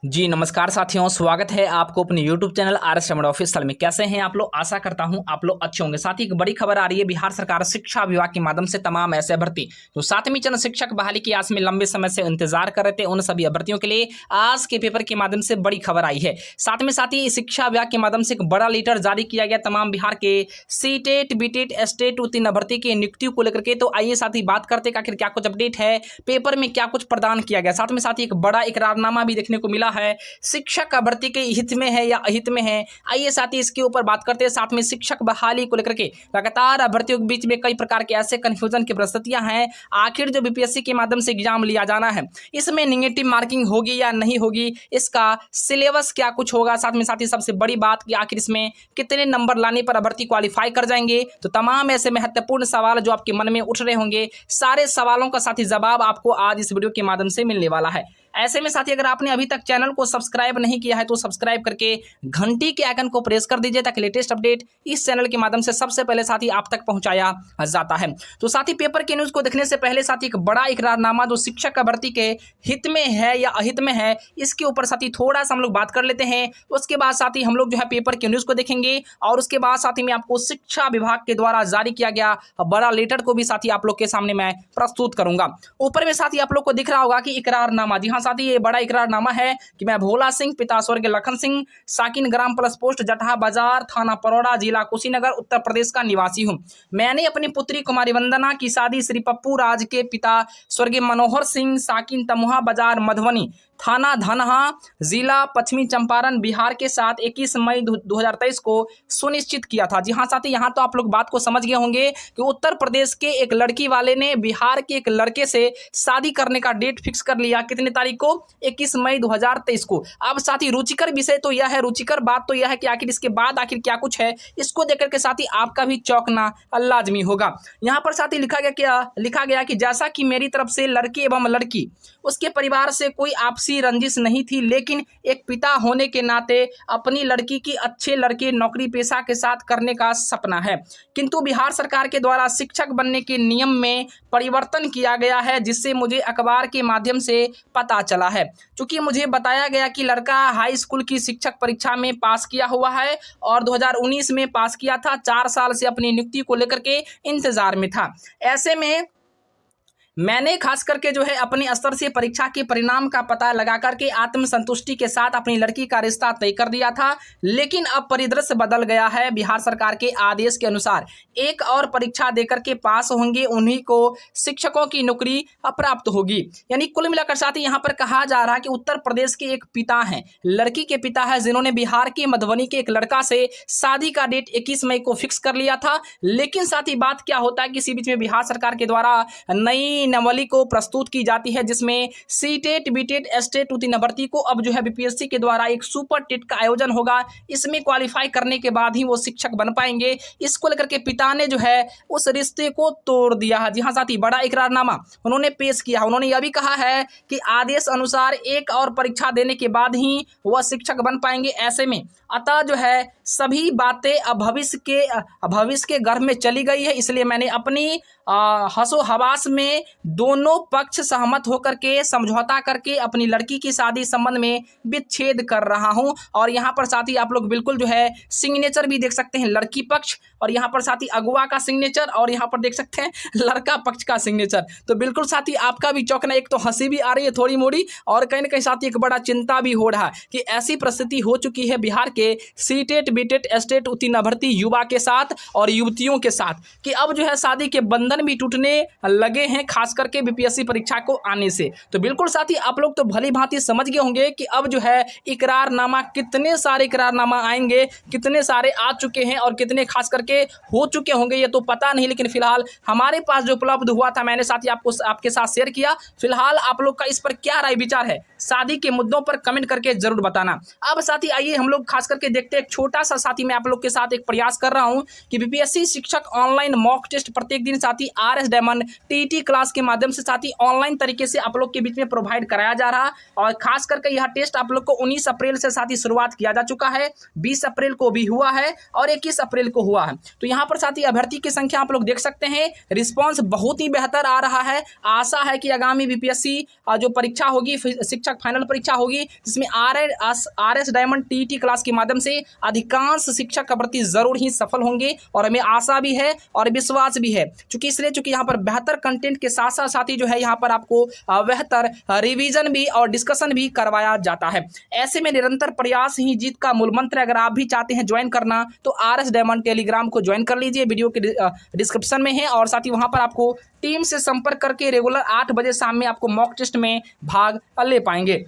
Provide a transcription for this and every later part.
जी नमस्कार साथियों, स्वागत है आपको अपने YouTube चैनल आर.एस. रमण ऑफिशियल में। कैसे हैं आप लोग? आशा करता हूं आप लोग अच्छे होंगे। साथ ही एक बड़ी खबर आ रही है बिहार सरकार शिक्षा विभाग के माध्यम से तमाम ऐसे अभ्यर्थी जो 7वीं चरण शिक्षक बहाली की आस में लंबे समय से इंतजार कर रहे थे, उन सभी अभ्यर्थियों के लिए आज के पेपर के माध्यम से बड़ी खबर आई है। साथ में साथ ही शिक्षा विभाग के माध्यम से एक बड़ा लेटर जारी किया गया तमाम बिहार के सीटेट बीटेट एस्टेट उत्तीर्ण अभ्यर्थी की नियुक्तियों को लेकर के। तो आइए साथ ही बात करते आखिर क्या कुछ अपडेट है, पेपर में क्या कुछ प्रदान किया गया। साथ में साथ ही एक बड़ा इकरारनामा भी देखने को मिला है, शिक्षक भर्ती के हित में है या अहित में है। आइए साथ ही इसके ऊपर बात करते हैं। साथ में शिक्षक बहाली को लेकर के लगातार अभ्यर्थियों के बीच में कई प्रकार के ऐसे कंफ्यूजन की परिस्थितियां हैं। आखिर जो बीपीएससी के माध्यम से एग्जाम लिया जाना है, इसमें निगेटिव मार्किंग होगी या नहीं होगी, इसका सिलेबस क्या कुछ होगा, साथ ही सबसे बड़ी बात कि आखिर इसमें कितने नंबर लाने पर अभ्यर्थी क्वालिफाई कर जाएंगे। तो तमाम ऐसे महत्वपूर्ण सवाल जो आपके मन में उठ रहे होंगे, सारे सवालों का साथ ही जवाब आपको आज इस वीडियो के माध्यम से मिलने वाला है। ऐसे में साथी अगर आपने अभी तक चैनल को सब्सक्राइब नहीं किया है तो सब्सक्राइब करके घंटी के आइकन को प्रेस कर दीजिए ताकि लेटेस्ट अपडेट इस चैनल के माध्यम से सबसे पहले साथी आप तक पहुंचाया जाता है। तो साथी पेपर के न्यूज को देखने से पहले साथी एक बड़ा इकरारनामा जो शिक्षक भर्ती के हित में है या अहित में है, इसके ऊपर साथी थोड़ा सा हम लोग बात कर लेते हैं। उसके बाद साथी हम लोग जो है पेपर के न्यूज को देखेंगे और उसके बाद साथी में आपको शिक्षा विभाग के द्वारा जारी किया गया बड़ा लेटर को भी साथी आप लोग के सामने मैं प्रस्तुत करूंगा। ऊपर में साथी आप लोग को दिख रहा होगा कि इकरारनामा, जी हाँ साथी ये बड़ा इकरारनामा है कि मैं भोला सिंह पिता स्वर्गीय लखन सिंह साकिन ग्राम प्लस पोस्ट जटहा बाजार थाना परौड़ा जिला कुशीनगर उत्तर प्रदेश का निवासी हूं। मैंने अपनी पुत्री कुमारी वंदना की शादी श्री पप्पू राज के पिता स्वर्गीय मनोहर सिंह साकिन तमुहा बाजार मधुबनी थाना धनहा जिला पश्चिमी चंपारण बिहार के साथ 21 मई 2023 को सुनिश्चित किया था। जी हाँ साथी, यहाँ तो आप लोग बात को समझ गए होंगे कि उत्तर प्रदेश के एक लड़की वाले ने बिहार के एक लड़के से शादी करने का डेट फिक्स कर लिया। कितने तारीख को? 21 मई 2023 को। अब साथी रुचिकर विषय तो यह है, रुचिकर बात तो यह है कि आखिर इसके बाद आखिर क्या कुछ है, इसको देख करके साथी आपका भी चौंकना लाजमी होगा। यहाँ पर साथी लिखा गया कि जैसा कि मेरी तरफ से लड़के एवं लड़की उसके परिवार से कोई आपसी रंजिश नहीं थी, लेकिन एक पिता होने के नाते अपनी लड़की की अच्छे लड़के नौकरी पेशा के साथ करने का सपना है, किंतु बिहार सरकार के द्वारा शिक्षक बनने के नियम में परिवर्तन किया गया है, जिससे मुझे अखबार के माध्यम से पता चला है। चूंकि मुझे बताया गया कि लड़का हाई स्कूल की शिक्षक परीक्षा में पास किया हुआ है और 2019 में पास किया था, 4 साल से अपनी नियुक्ति को लेकर के इंतजार में था। ऐसे में मैंने खास करके जो है अपने स्तर से परीक्षा के परिणाम का पता लगा करके आत्मसंतुष्टि के साथ अपनी लड़की का रिश्ता तय कर दिया था, लेकिन अब परिदृश्य बदल गया है। बिहार सरकार के आदेश के अनुसार एक और परीक्षा देकर के पास होंगे उन्हीं को शिक्षकों की नौकरी प्राप्त होगी। यानी कुल मिलाकर साथ ही यहाँ पर कहा जा रहा है कि उत्तर प्रदेश के एक पिता हैं, लड़की के पिता है, जिन्होंने बिहार के मधुबनी के एक लड़का से शादी का डेट 21 मई को फिक्स कर लिया था। लेकिन साथ ही बात क्या होता है कि इसी बीच में बिहार सरकार के द्वारा नई नवली को प्रस्तुत की जाती है, जिसमें सीटेट बीटेट एस्टेट उत्तीर्ण अभ्यर्थी को अब जो है बीपीएससी के द्वारा एक सुपर टेट का आयोजन होगा। इसमें क्वालिफाई करने के बाद ही वो शिक्षक बन पाएंगे। इसको लेकर के पिता ने जो है उस रिश्ते को तोड़ दिया है। जी हाँ साथी, बड़ा इकरारनामा उन्होंने पेश किया। उन्होंने यह भी कहा है कि आदेश अनुसार एक और परीक्षा देने के बाद ही वह शिक्षक बन पाएंगे। ऐसे में अतः जो है सभी बातें भविष्य के गर्भ में चली गई है, इसलिए मैंने अपनी हंसो हवास में दोनों पक्ष सहमत होकर के समझौता करके अपनी लड़की की शादी संबंध में विच्छेद कर रहा हूं। और यहाँ पर साथी आप लोग बिल्कुल जो है सिग्नेचर भी देख सकते हैं, लड़की पक्ष, और यहाँ पर साथी अगुआ का सिग्नेचर, और यहाँ पर देख सकते हैं लड़का पक्ष का सिग्नेचर। तो बिल्कुल साथी आपका भी चौंकना, एक तो हंसी भी आ रही है थोड़ी मोड़ी, और कहीं ना कहीं साथी एक बड़ा चिंता भी हो रहा है कि ऐसी परिस्थिति हो चुकी है बिहार के सीटेट बीटेट एस्टेट उत्तीर्ण अभ्यर्थी युवा के साथ और युवतियों के साथ कि अब जो है शादी के बंधन भी टूटने लगे हैं, खास करके बीपीएससी परीक्षा को आने से। तो बिल्कुल साथी आप लोग तो भली भांति समझ गए होंगे कि अब जो है इकरारनामा, कितने सारे इकरारनामा आएंगे, कितने सारे आ चुके हैं और कितने खास करके हो चुके होंगे ये तो पता नहीं, लेकिन फिलहाल हमारे पास जो उपलब्ध हुआ था मैंने साथी आपके साथ शेयर किया। फिलहाल आप लोग का इस पर क्या राय विचार है, शादी के मुद्दों पर कमेंट करके जरूर बताना। अब साथी आइए हम लोग खास करके देखते हैं एक छोटा सा साथी मैं आप लोग के साथ एक प्रयास कर रहा हूं कि बीपीएससी शिक्षक ऑनलाइन मॉक टेस्ट प्रत्येक दिन साथी साथी RS डायमंड टीटी क्लास के माध्यम से साथी ऑनलाइन तरीके से आप लोग के बीच में प्रोवाइड कराया जा रहा है। और खास करके यह टेस्ट आप लोग को 19 अप्रैल से साथी शुरुआत किया जा चुका है, 20 अप्रैल को भी हुआ है और 21 अप्रैल को हुआ है। तो यहाँ पर साथी अभ्यर्थी की संख्या आप लोग देख सकते हैं, रिस्पांस बहुत ही बेहतर आ रहा है। आशा है कि आगामी बीपीएससी जो परीक्षा होगी, शिक्षक फाइनल परीक्षा होगी, जिसमें RS डायमंड टीटी क्लास के माध्यम से अधिकांश शिक्षक अभ्यर्थी जरूर ही सफल होंगे और हमें आशा भी है और विश्वास भी है। चूंकि यहाँ पर बेहतर कंटेंट के साथ साथ साथी जो है यहाँ पर आपको बेहतर रिवीजन भी और डिस्कशन भी करवाया जाता है। ऐसे में निरंतर प्रयास ही जीत का मूल मंत्र। अगर आप भी चाहते हैं ज्वाइन करना तो RS डायमंड टेलीग्राम को ज्वाइन कर लीजिए, वीडियो के डिस्क्रिप्शन में है। और साथ ही वहां पर आपको टीम से संपर्क करके रेगुलर 8 बजे शाम में आपको मॉक टेस्ट में भाग ले पाएंगे।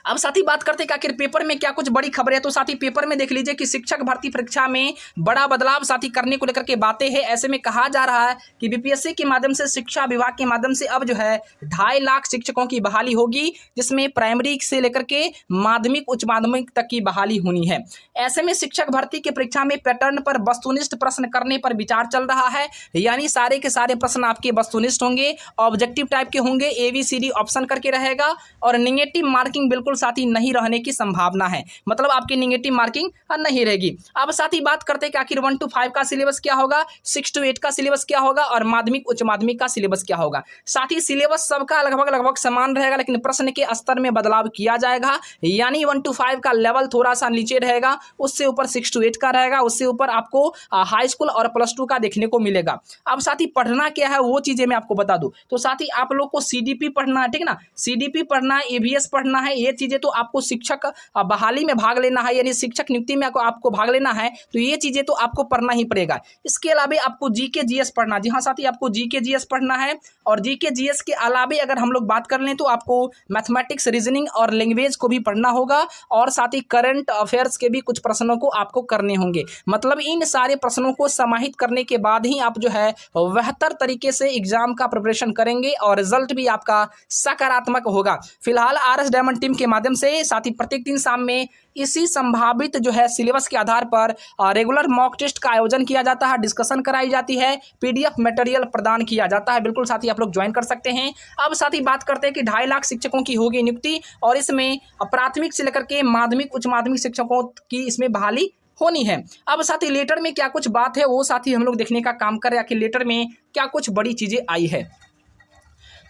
अब साथी बात करते हैं कि आखिर पेपर में क्या कुछ बड़ी खबर है। तो साथी पेपर में देख लीजिए कि शिक्षक भर्ती परीक्षा में बड़ा बदलाव साथी करने को लेकर के बातें हैं। ऐसे में कहा जा रहा है कि बीपीएससी के माध्यम से, शिक्षा विभाग के माध्यम से अब जो है 2.5 लाख शिक्षकों की बहाली होगी, जिसमें प्राइमरी से लेकर के माध्यमिक उच्च माध्यमिक तक की बहाली होनी है। ऐसे में शिक्षक भर्ती की परीक्षा में पैटर्न पर वस्तुनिष्ठ प्रश्न करने पर विचार चल रहा है, यानी सारे के सारे प्रश्न आपके वस्तुनिष्ठ होंगे, ऑब्जेक्टिव टाइप के होंगे, ABCD ऑप्शन करके रहेगा और नेगेटिव मार्किंग बिल्कुल साथी नहीं रहने की संभावना है, मतलब आपकी नेगेटिव मार्किंग नहीं रहेगी। अब साथी बात करते हैं कि आखिर 1 to 5 का सिलेबस क्या होगा, 6 to 8 का सिलेबस क्या होगा और माध्यमिक उच्च माध्यमिक का सिलेबस क्या होगा। साथी सिलेबस सबका लगभग समान रहेगा, लेकिन प्रश्न के स्तर में बदलाव किया जाएगा, यानी 1 to 5 का लेवल थोड़ा सा नीचे रहेगा, उससे ऊपर 6 to 8 का रहेगा, उससे ऊपर आपको हाई स्कूल और +2 का देखने को मिलेगा। अब साथी पढ़ना क्या है वो चीजें मैं आपको बता दूं। तो साथी आप लोग को CDP पढ़ना है, ठीक ना, CDP पढ़ना है, ABS पढ़ना है, ये चीजें तो आपको शिक्षक बहाली में भाग लेना है, यानी शिक्षक नियुक्ति में आपको भाग लेना है, तो ये चीजें तो आपको पढ़ना ही पड़ेगा। इसके अलावा आपको GK GS पढ़ना, जी हाँ साथी, आपको GK GS पढ़ना है। और GK GS के अलावा अगर हम लोग बात कर लें तो आपको मैथमेटिक्स, रीजनिंग और लैंग्वेज को भी पढ़ना होगा, और साथ ही करंट अफेयर्स के भी कुछ प्रश्नों को आपको करने होंगे। मतलब इन सारे प्रश्नों को समाहित करने के बाद ही आप जो है बेहतर तरीके से एग्जाम का प्रिपरेशन करेंगे और रिजल्ट भी आपका सकारात्मक होगा। फिलहाल RS डायमंड टीम के माध्यम से साथ ही प्रत्येक दिन शाम में इसी संभावित जो है सिलेबस के आधार पर रेगुलर मॉक टेस्ट का आयोजन किया जाता है, डिस्कशन कराई जाती है, PDF मटेरियल प्रदान किया जाता है। बिल्कुल साथी आप लोग ज्वाइन कर सकते हैं। अब साथी बात करते हैं कि 2.5 लाख शिक्षकों की होगी नियुक्ति, और इसमें प्राथमिक से लेकर के माध्यमिक उच्च माध्यमिक शिक्षकों की इसमें बहाली होनी है। अब साथी लेटर में क्या कुछ बात है वो साथी हम लोग देखने का काम कर रहे हैं कि लेटर में क्या कुछ बड़ी चीजें आई है।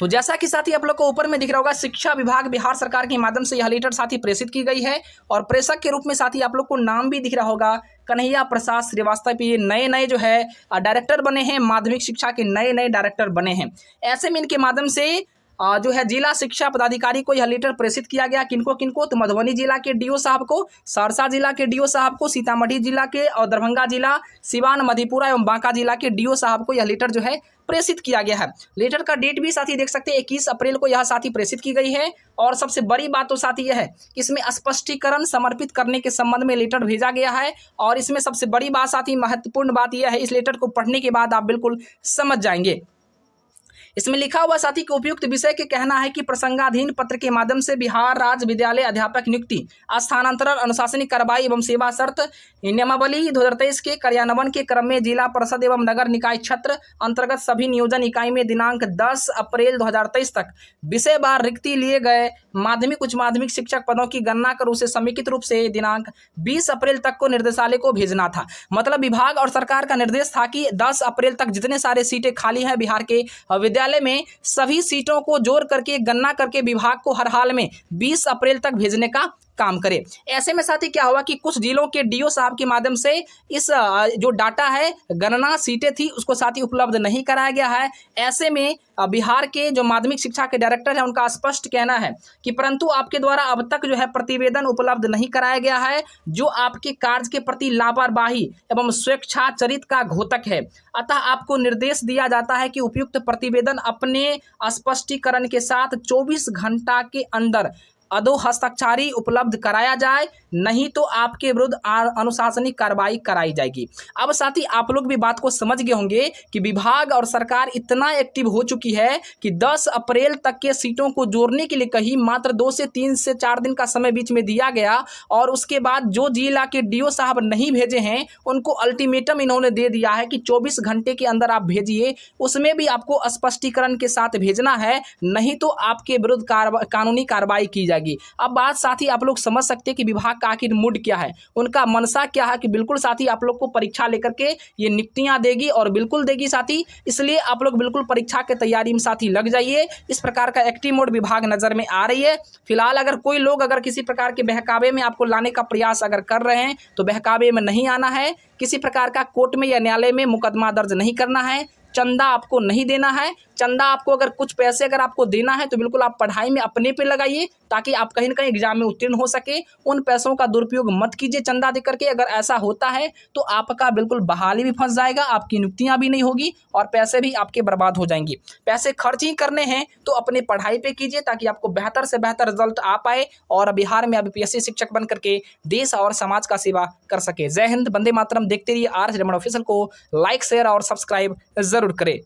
तो जैसा कि साथी आप लोग को ऊपर में दिख रहा होगा, शिक्षा विभाग बिहार सरकार के माध्यम से यह लेटर साथी प्रेषित की गई है, और प्रेषक के रूप में साथी आप लोग को नाम भी दिख रहा होगा, कन्हैया प्रसाद श्रीवास्तव। ये नए जो है डायरेक्टर बने हैं, माध्यमिक शिक्षा के नए डायरेक्टर बने हैं। ऐसे में इनके माध्यम से जो है जिला शिक्षा पदाधिकारी को यह लेटर प्रेषित किया गया। किनको तो मधुबनी जिला के DO साहब को, सहरसा जिला के DO साहब को, सीतामढ़ी जिला के और दरभंगा जिला, सिवान, मधेपुरा एवं बांका जिला के DO साहब को यह लेटर जो है प्रेषित किया गया है। लेटर का डेट भी साथी देख सकते हैं, 21 अप्रैल को यह साथी प्रेषित की गई है। और सबसे बड़ी बात तो साथी यह है कि इसमें स्पष्टीकरण समर्पित करने के संबंध में लेटर भेजा गया है। और इसमें सबसे बड़ी बात साथी, महत्वपूर्ण बात यह है, इस लेटर को पढ़ने के बाद आप बिल्कुल समझ जाएंगे। इसमें लिखा हुआ साथी के उपयुक्त विषय के कहना है कि प्रसंगाधीन पत्र के माध्यम से बिहार राज्य विद्यालय अध्यापक नियुक्ति, स्थानांतरण, अनुशासनिक कार्रवाई एवं सेवा शर्त नियमावली 2023 के कार्यान्वयन के क्रम में जिला परिषद एवं नगर निकाय क्षेत्र अंतर्गत सभी नियोजन इकाई में दिनांक 10 अप्रैल 2023 तक विषय वार रिक्ति लिए गए माध्यमिक उच्च माध्यमिक शिक्षक पदों की गणना कर उसे समेकित रूप से दिनांक 20 अप्रैल तक को निर्देशालय को भेजना था। मतलब विभाग और सरकार का निर्देश था कि 10 अप्रैल तक जितने सारे सीटें खाली हैं बिहार के विद्यालय में, सभी सीटों को जोड़ करके गणना करके विभाग को हर हाल में 20 अप्रैल तक भेजने का काम करे। ऐसे में साथी क्या हुआ कि कुछ जिलों के DO साहब के माध्यम से इस जो डाटा है, गणना सीटें थी, उसको साथी उपलब्ध नहीं कराया गया है। ऐसे में बिहार के जो माध्यमिक शिक्षा के डायरेक्टर है उनका स्पष्ट कहना है कि परंतु आपके द्वारा अब तक जो है प्रतिवेदन उपलब्ध नहीं कराया गया है, जो आपके कार्य के प्रति लापरवाही एवं स्वेच्छाचरित का घोतक है। अतः आपको निर्देश दिया जाता है कि उपयुक्त प्रतिवेदन अपने स्पष्टीकरण के साथ 24 घंटा के अंदर अधो हस्ताक्षरी उपलब्ध कराया जाए, नहीं तो आपके विरुद्ध अनुशासनिक कार्रवाई कराई जाएगी। अब साथ ही आप लोग भी बात को समझ गए होंगे कि विभाग और सरकार इतना एक्टिव हो चुकी है कि 10 अप्रैल तक के सीटों को जोड़ने के लिए कहीं मात्र 2 से 3 से 4 दिन का समय बीच में दिया गया, और उसके बाद जो जिला के डीओ साहब नहीं भेजे हैं उनको अल्टीमेटम इन्होंने दे दिया है कि 24 घंटे के अंदर आप भेजिए, उसमें भी आपको स्पष्टीकरण के साथ भेजना है, नहीं तो आपके विरुद्ध कानूनी कार्रवाई की जाएगी। अब बात साथ ही आप लोग समझ सकते हैं कि विभाग का आखिर मूड क्या है, उनका मनसा क्या है, कि बिल्कुल साथी आप लोग को परीक्षा लेकर के ये नियुक्तियां देगी और बिल्कुल देगी साथी, इसलिए आप लोग बिल्कुल परीक्षा की तैयारी में साथी लग जाइए। इस प्रकार का एक्टिव मोड विभाग नजर में आ रही है। फिलहाल अगर कोई लोग अगर किसी प्रकार के बहकावे में आपको लाने का प्रयास अगर कर रहे हैं तो बहकावे में नहीं आना है, किसी प्रकार का कोर्ट में या न्यायालय में मुकदमा दर्ज नहीं करना है, चंदा आपको नहीं देना है। चंदा आपको अगर कुछ पैसे अगर आपको देना है तो बिल्कुल आप पढ़ाई में अपने पे लगाइए, ताकि आप कहीं ना कहीं एग्जाम में उत्तीर्ण हो सके। उन पैसों का दुरुपयोग मत कीजिए चंदा दे करके, अगर ऐसा होता है तो आपका बिल्कुल बहाली भी फंस जाएगा, आपकी नियुक्तियां भी नहीं होगी और पैसे भी आपके बर्बाद हो जाएंगे। पैसे खर्च ही करने हैं तो अपने पढ़ाई पे कीजिए, ताकि आपको बेहतर से बेहतर रिजल्ट आ पाए और बिहार में यूपीएससी शिक्षक बन करके देश और समाज का सेवा कर सके। जय हिंद, वंदे मातरम। देखते रहिए आर एस रमण ऑफिशियल को, लाइक शेयर और सब्सक्राइब जरूर करें।